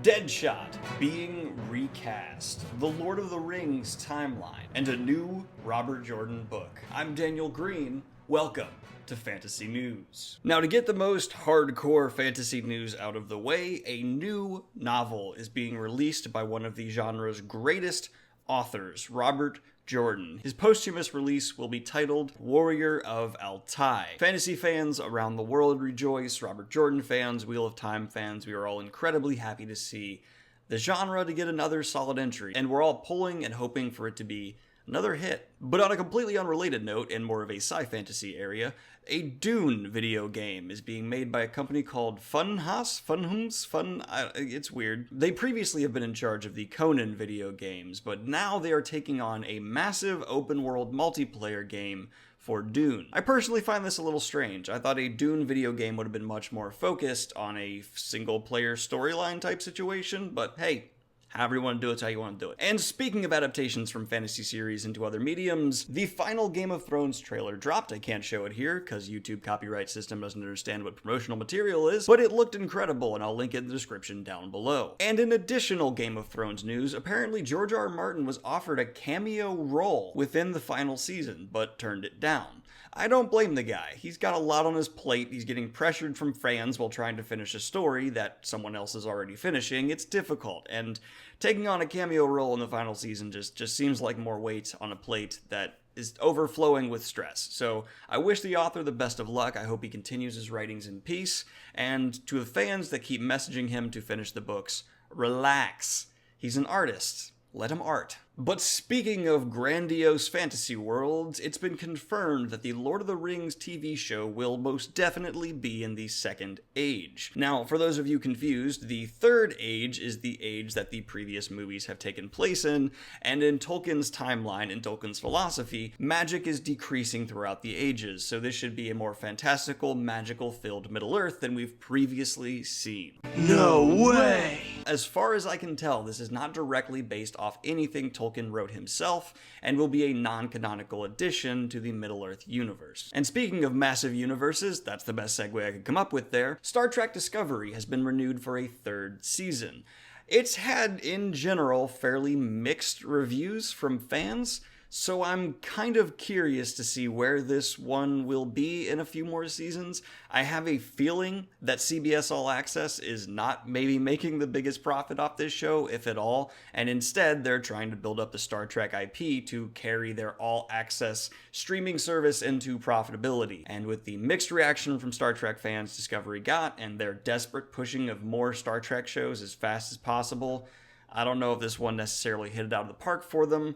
Deadshot being recast, the Lord of the Rings timeline, and a new Robert Jordan book. I'm Daniel Greene. Welcome to Fantasy News. Now, to get the most hardcore fantasy news out of the way, a new novel is being released by one of the genre's greatest authors, Robert Jordan. His posthumous release will be titled Warrior of Altai. Fantasy fans around the world rejoice, Robert Jordan fans, Wheel of Time fans, we are all incredibly happy to see the genre to get another solid entry, and we're all pulling and hoping for it to be another hit. But on a completely unrelated note, in more of a sci-fantasy area, a Dune video game is being made by a company called it's weird. They previously have been in charge of the Conan video games, but now they are taking on a massive open-world multiplayer game for Dune. I personally find this a little strange. I thought a Dune video game would have been much more focused on a single-player storyline type situation, but hey, however you want to do it's how you want to do it. And speaking of adaptations from fantasy series into other mediums, the final Game of Thrones trailer dropped. I can't show it here because YouTube copyright system doesn't understand what promotional material is, but it looked incredible and I'll link it in the description down below. And in additional Game of Thrones news, apparently George R. R. Martin was offered a cameo role within the final season, but turned it down. I don't blame the guy. He's got a lot on his plate. He's getting pressured from fans while trying to finish a story that someone else is already finishing. It's difficult, and taking on a cameo role in the final season just seems like more weight on a plate that is overflowing with stress. So I wish the author the best of luck. I hope he continues his writings in peace. And to the fans that keep messaging him to finish the books, relax. He's an artist. Let him art. But speaking of grandiose fantasy worlds, it's been confirmed that the Lord of the Rings TV show will most definitely be in the Second Age. Now, for those of you confused, the Third Age is the age that the previous movies have taken place in, and in Tolkien's timeline, in Tolkien's philosophy, magic is decreasing throughout the ages, so this should be a more fantastical, magical-filled Middle-earth than we've previously seen. No way! As far as I can tell, this is not directly based off anything Tolkien wrote himself, and will be a non-canonical addition to the Middle-earth universe. And speaking of massive universes, that's the best segue I could come up with there, Star Trek Discovery has been renewed for a third season. It's had, in general, fairly mixed reviews from fans, so I'm kind of curious to see where this one will be in a few more seasons. I have a feeling that CBS All Access is not maybe making the biggest profit off this show, if at all, and instead they're trying to build up the Star Trek IP to carry their All Access streaming service into profitability. And with the mixed reaction from Star Trek fans Discovery got, and their desperate pushing of more Star Trek shows as fast as possible, I don't know if this one necessarily hit it out of the park for them,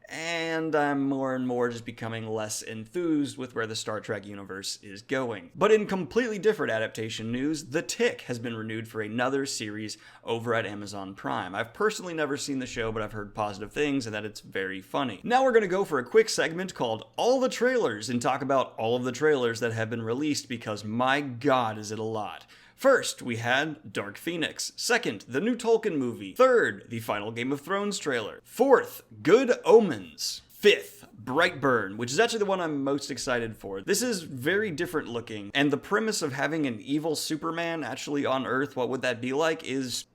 and I'm more and more just becoming less enthused with where the Star Trek universe is going. But in completely different adaptation news, The Tick has been renewed for another series over at Amazon Prime. I've personally never seen the show, but I've heard positive things and that it's very funny. Now we're going to go for a quick segment called All the Trailers and talk about all of the trailers that have been released because my god is it a lot. First, we had Dark Phoenix. Second, the new Tolkien movie. Third, the final Game of Thrones trailer. Fourth, Good Omens. Fifth, Brightburn, which is actually the one I'm most excited for. This is very different looking, and the premise of having an evil Superman actually on Earth, what would that be like, is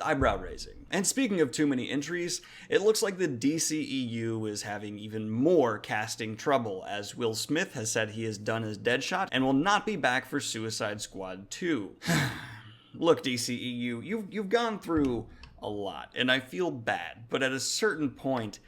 eyebrow raising. And speaking of too many entries, it looks like the DCEU is having even more casting trouble, as Will Smith has said he is done as Deadshot and will not be back for Suicide Squad 2. Look, DCEU, you've gone through a lot, and I feel bad, but at a certain point,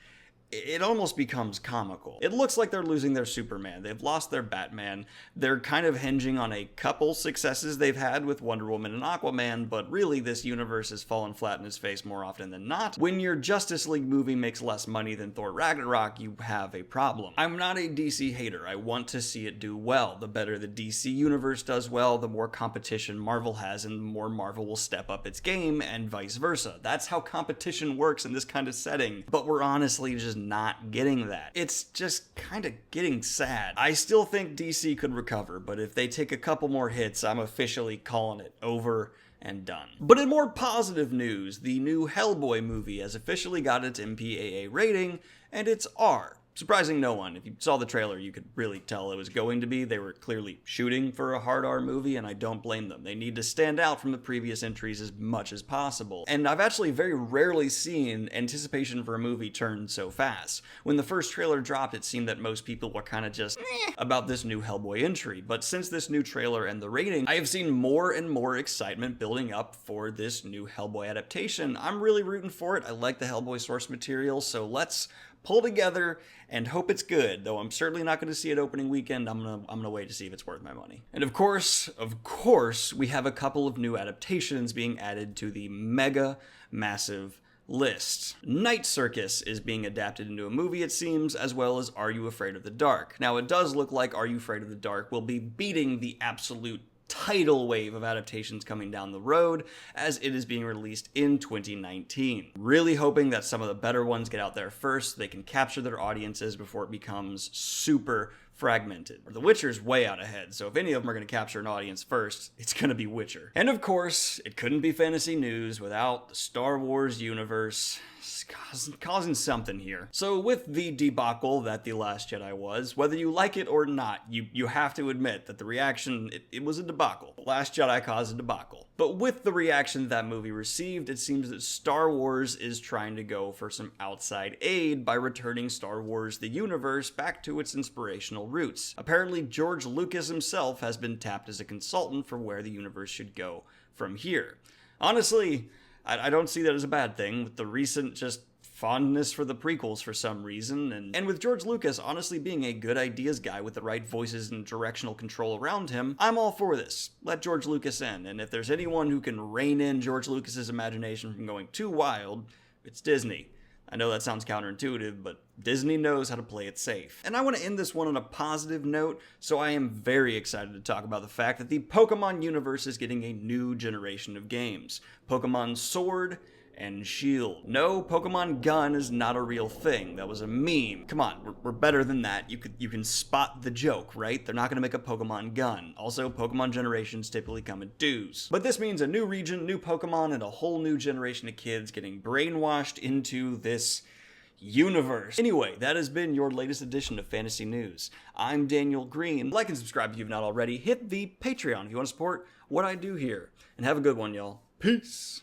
it almost becomes comical. It looks like they're losing their Superman. They've lost their Batman. They're kind of hinging on a couple successes they've had with Wonder Woman and Aquaman, but really this universe has fallen flat in his face more often than not. When your Justice League movie makes less money than Thor Ragnarok, you have a problem. I'm not a DC hater. I want to see it do well. The better the DC universe does well, the more competition Marvel has, and the more Marvel will step up its game, and vice versa. That's how competition works in this kind of setting, but we're honestly just not getting that. It's just kind of getting sad. I still think DC could recover, but if they take a couple more hits, I'm officially calling it over and done. But in more positive news, the new Hellboy movie has officially got its MPAA rating, and it's R. surprising no one. If you saw the trailer, you could really tell it was going to be. They were clearly shooting for a hard R movie, and I don't blame them. They need to stand out from the previous entries as much as possible. And I've actually very rarely seen anticipation for a movie turn so fast. When the first trailer dropped, it seemed that most people were kind of just about this new Hellboy entry. But since this new trailer and the rating, I have seen more and more excitement building up for this new Hellboy adaptation. I'm really rooting for it. I like the Hellboy source material, so let's pull together and hope it's good, though I'm certainly not going to see it opening weekend. I'm gonna wait to see if it's worth my money. And of course, we have a couple of new adaptations being added to the mega massive list. Night Circus is being adapted into a movie, it seems, as well as Are You Afraid of the Dark? Now, it does look like Are You Afraid of the Dark will be beating the absolute tidal wave of adaptations coming down the road, as it is being released in 2019. Really hoping that some of the better ones get out there first so they can capture their audiences before it becomes super fragmented. The Witcher's way out ahead, so if any of them are going to capture an audience first, it's going to be Witcher. And of course, it couldn't be fantasy news without the Star Wars universe causing something here. So with the debacle that The Last Jedi was, whether you like it or not, you have to admit that the reaction, it was a debacle. The Last Jedi caused a debacle. But with the reaction that movie received, it seems that Star Wars is trying to go for some outside aid by returning Star Wars the universe back to its inspirational roots. Apparently, George Lucas himself has been tapped as a consultant for where the universe should go from here. Honestly, I don't see that as a bad thing, with the recent just fondness for the prequels for some reason, and with George Lucas honestly being a good ideas guy with the right voices and directional control around him, I'm all for this. Let George Lucas in, and if there's anyone who can rein in George Lucas's imagination from going too wild, it's Disney. I know that sounds counterintuitive, but Disney knows how to play it safe. And I want to end this one on a positive note, so I am very excited to talk about the fact that the Pokemon universe is getting a new generation of games. Pokemon Sword and Shield. No, Pokemon Gun is not a real thing. That was a meme. Come on, we're better than that. You can spot the joke, right? They're not going to make a Pokemon Gun. Also, Pokemon generations typically come in twos. But this means a new region, new Pokemon, and a whole new generation of kids getting brainwashed into this universe. Anyway, that has been your latest edition of Fantasy News. I'm Daniel Greene. Like and subscribe if you've not already. Hit the Patreon if you want to support what I do here. And have a good one, y'all. Peace.